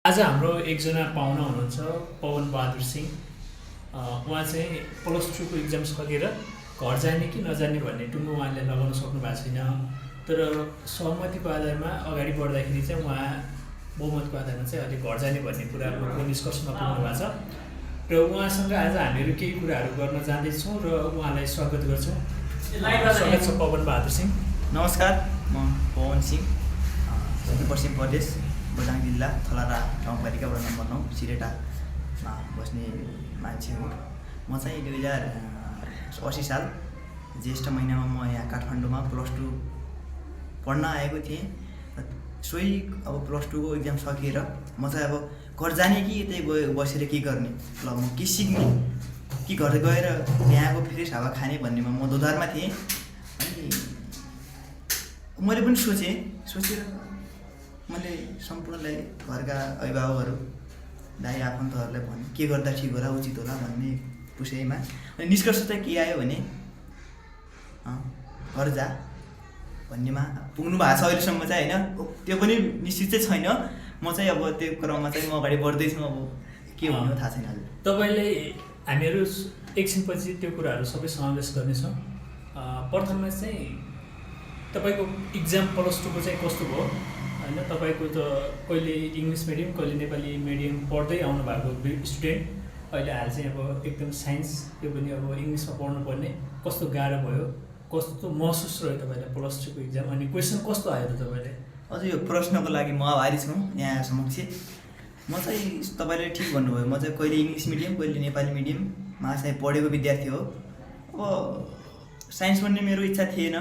आज हाम्रो एकजना पाहुना हुनुहुन्छ पवन बहादुर सिंह। उहाँ चाहिँ +2 को इक्जाम सकेर घर जाने कि नजाने भन्ने टुङ्गो उहाँले लगाउन सक्नु भएको छैन। तर सहमतिको आधारमा अगाडि बढ्दाखेरि चाहिँ उहाँ बहुमतको आधारमा चाहिँ अहिले घर जाने भन्ने कुराको निष्कर्षमा पुग्नु भएको छ र उहाँसँग आज हामीहरू केही कुराहरू गर्न जाँदैछौँ र उहाँलाई स्वागत गर्छौँ। स्वागत छ पवन बहादुर सिंह। नमस्कार, म पवन सिंह, पश्चिम प्रदेश बझाङ जिल्ला थलारा गाउँपालिका वडा नम्बर 9 सिरेटामा बस्ने मान्छे हो। म चाहिँ 2080 साल ज्येष्ठ महिनामा म यहाँ काठमाडौँमा +2 पढ्न आएको थिएँ। सोही अब +2 को इक्जाम सकिएर म चाहिँ अब घर जाने कि यतै बसेर के गर्ने, ल म के सिक्ने कि घर गएर यहाँको फ्रेस हावा खाने भन्नेमा म दोधारमा थिएँ। अनि मैले पनि सोचेर मैले सम्पूर्णलाई घरका अभिभावकहरू दाइ आफन्तहरूलाई भने के गर्दा ठिक होला, उचित होला भन्ने विषयमा। अनि निष्कर्ष चाहिँ के आयो भने घर जा भन्नेमा पुग्नु भएको छ अहिलेसम्म चाहिँ होइन। त्यो पनि निश्चित चाहिँ छैन। म चाहिँ अब त्यो क्रममा चाहिँ म अगाडि बढ्दैछु। अब के हुने थाहा छैन। हजुर, तपाईँले हामीहरू एकछिनपछि त्यो कुराहरू सबै समावेश गर्नेछौँ। प्रथममा चाहिँ तपाईँको इक्जाम +2 को चाहिँ कस्तो भयो होइन? तपाईँको त कहिले इङ्ग्लिस मिडियम कहिले नेपाली मिडियम पढ्दै आउनु भएको स्टुडेन्ट, अहिले हाल चाहिँ अब एकदम साइन्स, त्यो पनि अब इङ्ग्लिसमा पढ्नुपर्ने कस्तो गाह्रो भयो, कस्तो महसुस रह्यो तपाईँलाई +2 को इक्जाम? अनि क्वेसन कस्तो आयो त तपाईँले? हजुर, यो प्रश्नको लागि म आभारी छु यहाँ समक्ष। म चाहिँ तपाईँले ठिक भन्नुभयो, म चाहिँ कहिले इङ्ग्लिस मिडियम कहिले नेपाली मिडियममा चाहिँ पढेको विद्यार्थी हो। अब साइन्स पढ्ने मेरो इच्छा थिएन,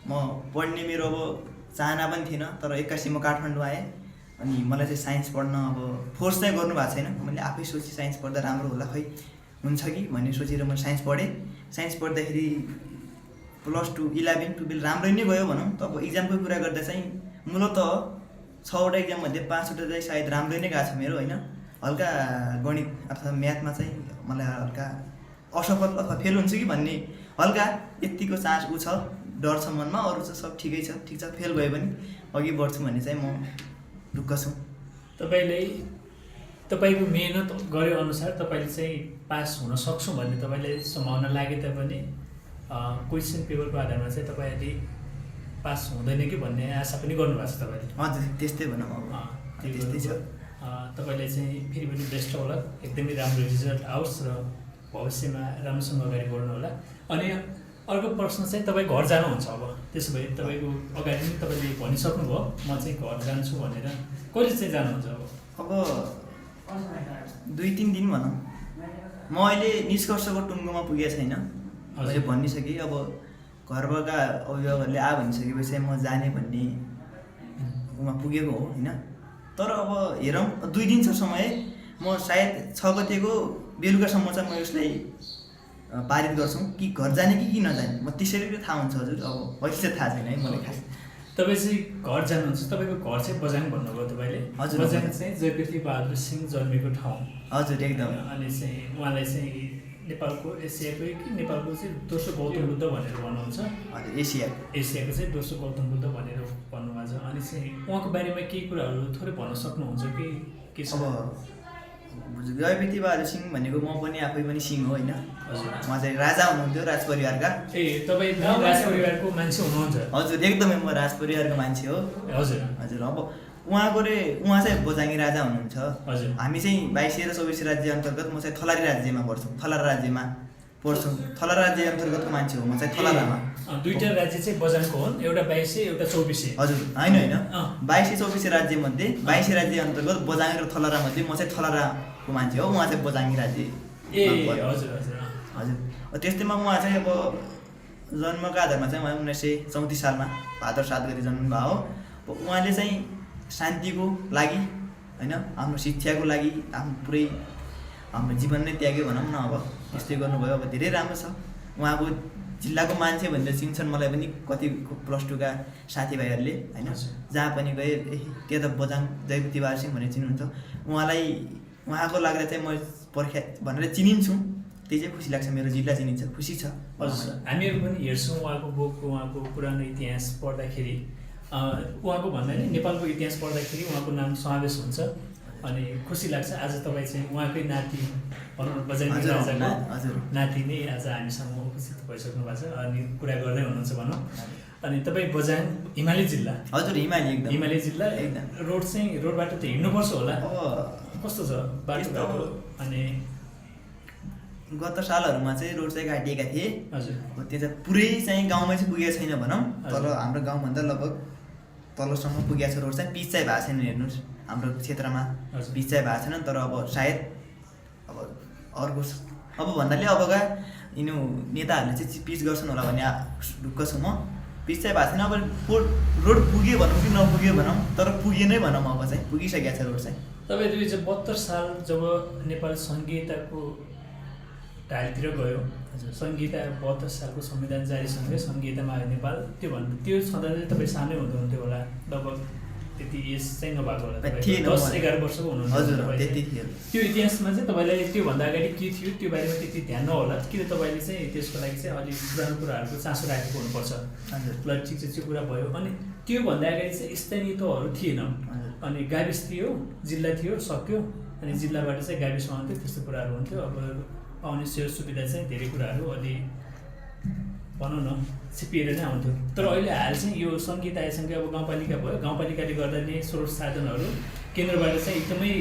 म पढ्ने मेरो अब चाहना पनि थिएन। तर 81 म काठमाडौँ आएँ अनि मलाई चाहिँ साइन्स पढ्न अब फोर्स चाहिँ गर्नु भएको छैन। मैले आफै सोचेँ साइन्स पढ्दा राम्रो होला, खै हुन्छ कि भन्ने सोचेर म साइन्स पढेँ। साइन्स पढ्दाखेरि +2 11 12 राम्रै नै गयो भनौँ। त अब इक्जामको कुरा गर्दा चाहिँ मूलत 6वटा इक्जाममध्ये 5वटा चाहिँ सायद राम्रै नै गएको छ मेरो होइन। हल्का गणित अथवा म्याथमा चाहिँ मलाई हल्का असफल अथवा फेल हुन्छ कि भन्ने हल्का यतिको चान्स छ, डर छ मनमा। अरू चाहिँ सब ठिकै छ, ठिक छ, फेल भए पनि अघि बढ्छु भन्ने चाहिँ म ढुक्क छु। तपाईँको मेहनत गरे अनुसार तपाईँले चाहिँ पास हुन सक्छु भन्ने तपाईँलाई सम्भावना लागे तापनि क्वेसन पेपरको आधारमा चाहिँ तपाईँले पास हुँदैन कि भन्ने आशा पनि गर्नुभएको छ तपाईँले? हजुर, त्यस्तै भनौँ। अब त्यस्तै छ। तपाईँलाई चाहिँ फेरि पनि बेस्ट होला, एकदमै राम्रो रिजल्ट आओस् र भविष्यमा राम्रोसँग अगाडि बढ्नु होला। अनि अर्को प्रश्न चाहिँ तपाईँ घर जानुहुन्छ अब? त्यसो भए तपाईँको अगाडि पनि तपाईँले भनिसक्नुभयो म चाहिँ घर जान्छु भनेर। कहिले चाहिँ जानुहुन्छ अब? अब 2-3 दिन भनौँ। म अहिले निष्कर्षको टुङ्गोमा पुगेको छैन, मैले भनिसकेँ। अब घरका अभिभावकहरूले भनिसकेपछि म जाने भन्ने उमा पुगेको हो होइन। तर अब हेरौँ, 2 दिन छ समय। म सायद 6 गतेको बेलुकासम्म चाहिँ म यसलाई पारित गर्छौँ कि घर जाने कि नजाने। म त्यसरी थाहा हुन्छ। हजुर, अब अहिले चाहिँ थाहा छैन है मलाई खास। तपाईँ चाहिँ घर जानुहुन्छ, तपाईँको घर चाहिँ बझाङ भन्नुभयो तपाईँले? हजुर, बझाङ चाहिँ जयपृथ्वी बहादुर सिंह जन्मेको ठाउँ। हजुर, एकदम। अनि चाहिँ उहाँलाई चाहिँ नेपालको एसियाकै कि नेपालको चाहिँ दोस्रो गौतम बुद्ध भनेर भन्नुहुन्छ? हजुर, एसियाको चाहिँ दोस्रो गौतम बुद्ध भनेर भन्नुभएको छ। अनि चाहिँ उहाँको बारेमा केही कुराहरू थोरै भन्न सक्नुहुन्छ कि के छ? अब जयपृथ्वी बहादुर सिंह भनेको म पनि आफै पनि सिंह हो होइन। हजुर, उहाँ चाहिँ राजा हुनुहुन्थ्यो राज परिवारका। तपाईँ राज परिवारको मान्छे हुनुहुन्छ? हजुर, एकदमै म राज परिवारको मान्छे हो। हजुर हजुर। अब उहाँ चाहिँ बझाङ्गी राजा हुनुहुन्छ। हजुर। हामी चाहिँ 22 र 24 राज्य अन्तर्गत, म चाहिँ थलारी राज्यमा पढ्छु, थलारा राज्यमा पढ्छु। थलारा राज्य अन्तर्गतको मान्छे हो म चाहिँ थलारामा। दुईवटा राज्य चाहिँ बझाङको हुन्, एउटा 22 एउटा 24? हजुर, होइन 22 24 राज्य मध्ये 22 राज्य अन्तर्गत बझाङ र थलारा मध्ये म चाहिँ थलाराको मान्छे हो। उहाँ चाहिँ बझाङ्गी राज्य। हजुर हजुर हजुर। त्यस्तैमा उहाँ चाहिँ अब जन्मको आधारमा चाहिँ उहाँ 1934 सालमा भाद्र 7 गते जन्मनुभयो हो। उहाँले चाहिँ शान्तिको लागि होइन, आफ्नो शिक्षाको लागि आफ्नो पुरै हाम्रो जीवन नै त्याग्यो भनौँ न। अब त्यस्तै गर्नुभयो। अब धेरै राम्रो छ। उहाँको जिल्लाको मान्छे भनेर चिन्छन् मलाई पनि कति +2 का साथीभाइहरूले होइन। जहाँ पनि गए त्यो त बझाङ जयपृथ्वी बहादुर सिंह भनेर चिन्नुहुन्छ। उहाँको लाग्दा चाहिँ म प्रख्यात भनेर चिनिन्छु। त्यही चाहिँ खुसी लाग्छ, मेरो जिल्ला चिनिन्छ, खुसी छ। हजुर, हामीहरू पनि हेर्छौँ उहाँको बुक, उहाँको पुरानो इतिहास पढ्दाखेरि उहाँको भन्दा नि नेपालको इतिहास पढ्दाखेरि उहाँको नाम समावेश हुन्छ। अनि खुसी लाग्छ आज तपाईँ चाहिँ उहाँकै नाति भनौँ न बजाइने हजुर राजाको नाति नै आज हामीसँग उपस्थित भइसक्नु भएको छ अनि कुरा गर्दै हुनुहुन्छ भनौँ। अनि तपाईँ बजाङ हिमाली जिल्ला हजुर हिमाली जिल्ला एकदम रोड चाहिँ रोडबाट त हिँड्नुपर्छ होला कस्तो छ बाटो यस्तो घाटो अनि गत सालहरूमा चाहिँ रोड चाहिँ काटिएका थिए हजुर त्यो चाहिँ पुरै चाहिँ गाउँमा चाहिँ पुगेको छैन भनौँ तर हाम्रो गाउँभन्दा लगभग तलसम्म पुगेको छ रोड चाहिँ पिच चाहिँ भएको छैन हेर्नुहोस् हाम्रो क्षेत्रमा पिच चाहिँ भएको छैन तर अब सायद अब अर्को अब भन्नाले अबका यिनी नेताहरूले चाहिँ पिच गर्छन् होला भन्ने ढुक्क छु म पिच चाहिँ भएको छैन अब रोड पुग्यो भनौँ कि नपुग्यो भनौँ तर पुगे नै भनौँ अब चाहिँ पुगिसकेको छ रोड चाहिँ तपाईँ 2072 साल जब नेपाल संहिताको ढालतिर गयो संहिता 72 सालको संविधान जारीसँगै संहितामा आयो नेपाल त्यो छँदा चाहिँ तपाईँ सानै हुनुहुन्थ्यो होला लगभग त्यति एज चाहिँ नभएको होला 10-11 वर्षको हुनुहुन्थ्यो त्यो इतिहासमा चाहिँ तपाईँलाई त्योभन्दा अगाडि के थियो त्यो बारेमा त्यति ध्यान नहोला किन तपाईँले चाहिँ त्यसको लागि चाहिँ अलिक पुरानो कुराहरूको चासो राखेको हुनुपर्छ ल ठिक छ त्यो कुरा भयो अनि त्योभन्दा अगाडि चाहिँ स्थानीय तहहरू थिएन अनि गाविस थियो जिल्ला थियो सक्यो अनि जिल्लाबाट चाहिँ गाविसमा आउँथ्यो त्यस्तो कुराहरू हुन्थ्यो अब पाउने सेवा सुविधा चाहिँ धेरै कुराहरू अलि भनौँ न छिपिएर नै आउँथ्यो तर अहिले हाल चाहिँ यो संहिता आएसँगै अब गाउँपालिका भयो गाउँपालिकाले गर्दा नै स्रोत साधनहरू केन्द्रबाट चाहिँ एकदमै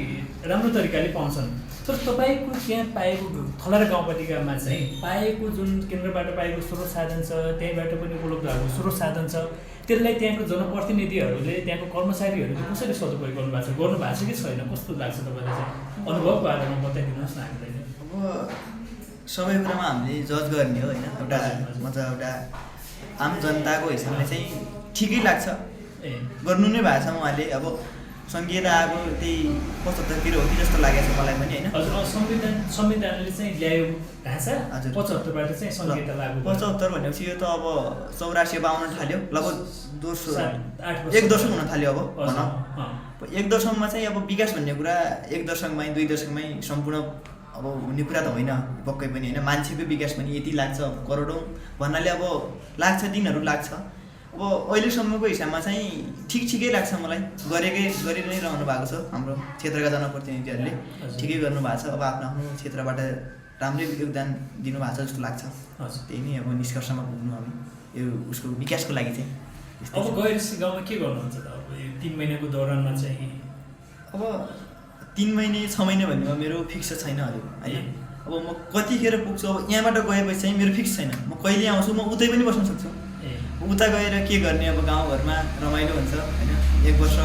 राम्रो तरिकाले पाउँछन् तर तपाईँको त्यहाँ पाएको थलारा गाउँपालिकामा चाहिँ पाएको जुन केन्द्रबाट पाएको स्रोत साधन छ त्यहीँबाट पनि उपलब्ध भएको स्रोत साधन छ त्यसलाई त्यहाँको जनप्रतिनिधिहरूले त्यहाँको कर्मचारीहरूले कसरी सदुपयोग गर्नुभएको छ कि छैन कस्तो लाग्छ तपाईँलाई चाहिँ अनुभवको आधारमा बताइदिनुहोस् न हामीलाई अब सबै कुरामा हामीले जज गर्ने हो होइन एउटा मतलब एउटा आम जनताको हिसाबले चाहिँ ठिकै लाग्छ गर्नु नै भएको छ उहाँले अब संहिता आएको त्यही 75 हो कि जस्तो लागेको छ मलाई पनि होइन हजुर संविधानले चाहिँ ल्यायो ढाँचा 75बाट चाहिँ संहिता लागु 75 भनेपछि यो त अब 84 आउन थाल्यो लगभग दोस्रो 1 दशक हुन थाल्यो अब भनौँ 1 दशकमा चाहिँ अब विकास भन्ने कुरा 1 दशकमै 2 दशकमै सम्पूर्ण अब हुने कुरा त होइन पक्कै पनि होइन मान्छेको विकास पनि यति लाग्छ करोडौँ भन्नाले अब लाग्छ दिनहरू लाग्छ अब अहिलेसम्मको हिसाबमा चाहिँ ठिकै लाग्छ मलाई गरि नै रहनु भएको छ हाम्रो क्षेत्रका जनप्रतिनिधिहरूले ठिकै गर्नु भएको छ अब आफ्नो आफ्नो क्षेत्रबाट राम्रै योगदान दिनुभएको छ जस्तो लाग्छ त्यही नै अब निष्कर्षमा पुग्नु अब यो उसको विकासको लागि चाहिँ अब गएपछि गाउँमा के गर्नुहुन्छ त अब यो 3 महिनाको दौरानमा चाहिँ अब 3 महिने 6 महिने भन्नेमा मेरो फिक्स छैन हजुर होइन अब म कतिखेर पुग्छु अब यहाँबाट गएपछि चाहिँ मेरो फिक्स छैन म कहिले आउँछु म उतै पनि बस्न सक्छु उता गएर के गर्ने अब गाउँघरमा रमाइलो हुन्छ होइन 1 वर्ष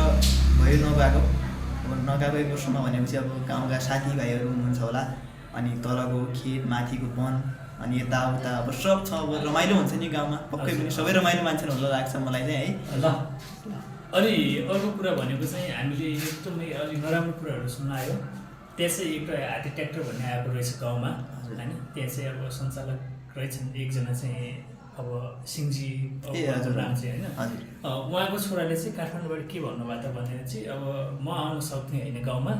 भयो नगएको अब नगएको 1 वर्षमा भनेपछि अब गाउँका साथीभाइहरू हुनुहुन्छ होला अनि तलको खेत माथिको वन अनि यताउता अब सब छ अब रमाइलो हुन्छ नि गाउँमा पक्कै पनि सबै रमाइलो मान्छे होला लाग्छ मलाई चाहिँ है ल अनि अर्को कुरा भनेको चाहिँ हामीले एकदमै अलिक नराम्रो कुराहरू सुन्न आयो त्यहाँ चाहिँ एउटा हात्ती ट्र्याक्टर भन्ने आएको रहेछ गाउँमा होइन त्यहाँ चाहिँ अब सञ्चालक रहेछन् एकजना चाहिँ अब सिङ्जी नाम चाहिँ होइन उहाँको छोराले चाहिँ काठमाडौँबाट के भन्नुभयो त भनेर चाहिँ अब म आउन सक्ने होइन गाउँमा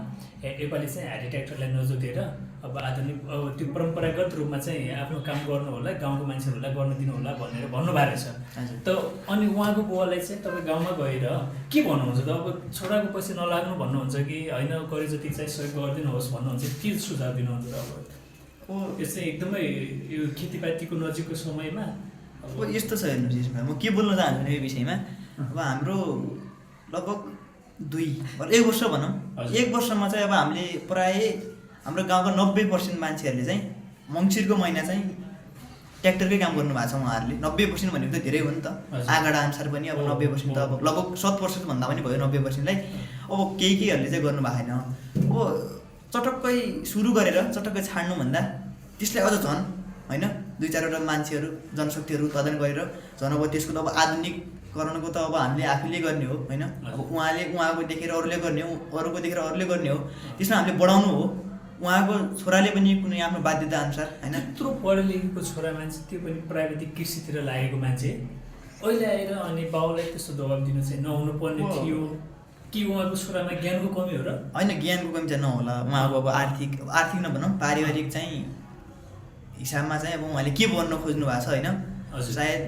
योपालि चाहिँ हात्ती ट्र्याक्टरलाई नजोतेर अब आधुनिक अब त्यो परम्परागत रूपमा चाहिँ आफ्नो काम गर्नु होला गाउँको मान्छेहरूलाई गर्न दिनु होला भनेर भन्नुभएको रहेछ त अनि उहाँको बुवालाई चाहिँ तपाईँ गाउँमा गएर के भन्नुहुन्छ त अब छोराको पैसा नलाग्नु भन्नुहुन्छ कि होइन गरे जति चाहिँ सहयोग गरिदिनुहोस् भन्नुहुन्छ के सुझाव दिनुहुन्छ त अब यो चाहिँ एकदमै यो खेतीपातीको नजिकको समयमा अब यस्तो छ हेर्नुहोस् यसमा म के बोल्न चाहन्छु भने यो विषयमा अब हाम्रो लगभग 1 वर्ष भनौँ 1 वर्षमा चाहिँ अब हामीले प्राय हाम्रो गाउँको 90% मान्छेहरूले चाहिँ मङ्सिरको महिना चाहिँ ट्र्याक्टरकै काम गर्नुभएको छ उहाँहरूले 90% भनेको त धेरै हो नि त आँकडा अनुसार पनि अब 90% त अब लगभग 100% भन्दा पनि भयो 90%लाई अब केहीहरूले चाहिँ गर्नु भएको छैन अब चटक्कै सुरु गरेर चटक्कै छाड्नुभन्दा त्यसलाई अझ झन् होइन 2-4वटा मान्छेहरू जनशक्तिहरू उत्पादन गरेर झन् अब त्यसको त अब आधुनिककरणको त अब हामीले आफैले गर्ने हो होइन अब उहाँको देखेर अरूले गर्ने हो अरूको देखेर अरूले गर्ने हो त्यसमा हामीले बढाउनु हो उहाँको छोराले पनि कुनै आफ्नो बाध्यता अनुसार होइन त्यत्रो पढे लेखेको छोरा मान्छे त्यो पनि प्राविधिक कृषितिर लागेको मान्छे अहिले आएर अनि बाउलाई त्यस्तो दबाब दिनु चाहिँ नहुनु पर्ने थियो कि उहाँको छोरामा ज्ञानको कमी हो र होइन ज्ञानको कमी चाहिँ नहोला उहाँको अब आर्थिक नभनौँ पारिवारिक चाहिँ हिसाबमा चाहिँ अब उहाँले के भन्न खोज्नु भएको छ होइन सायद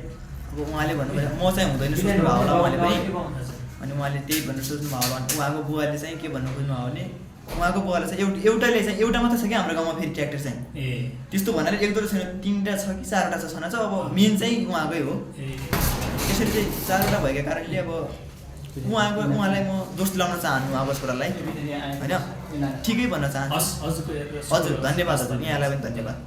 अब उहाँले भन्नुभयो म चाहिँ हुँदैन सोच्नु भएको होला उहाँले पनि अनि उहाँले त्यही भन्नु सोच्नुभयो होला। उहाँको बुवाले चाहिँ के भन्नु खोज्नुभयो भने उहाँको बुवाले चाहिँ एउटाले चाहिँ एउटा मात्रै छ कि हाम्रो गाउँमा फेरि ट्र्याक्टर चाहिँ त्यस्तो भनेर एक दुईवटा छैन, 3वटा छ कि 4वटा छ छन छ। अब मेन चाहिँ उहाँकै हो। त्यसरी चाहिँ 4वटा भएका कारणले अब उहाँलाई म दोष लाउन चाहन्छु आवाज छोरालाई होइन, ठिकै भन्न चाहन्छु। हजुर धन्यवाद हजुर, यहाँलाई पनि धन्यवाद।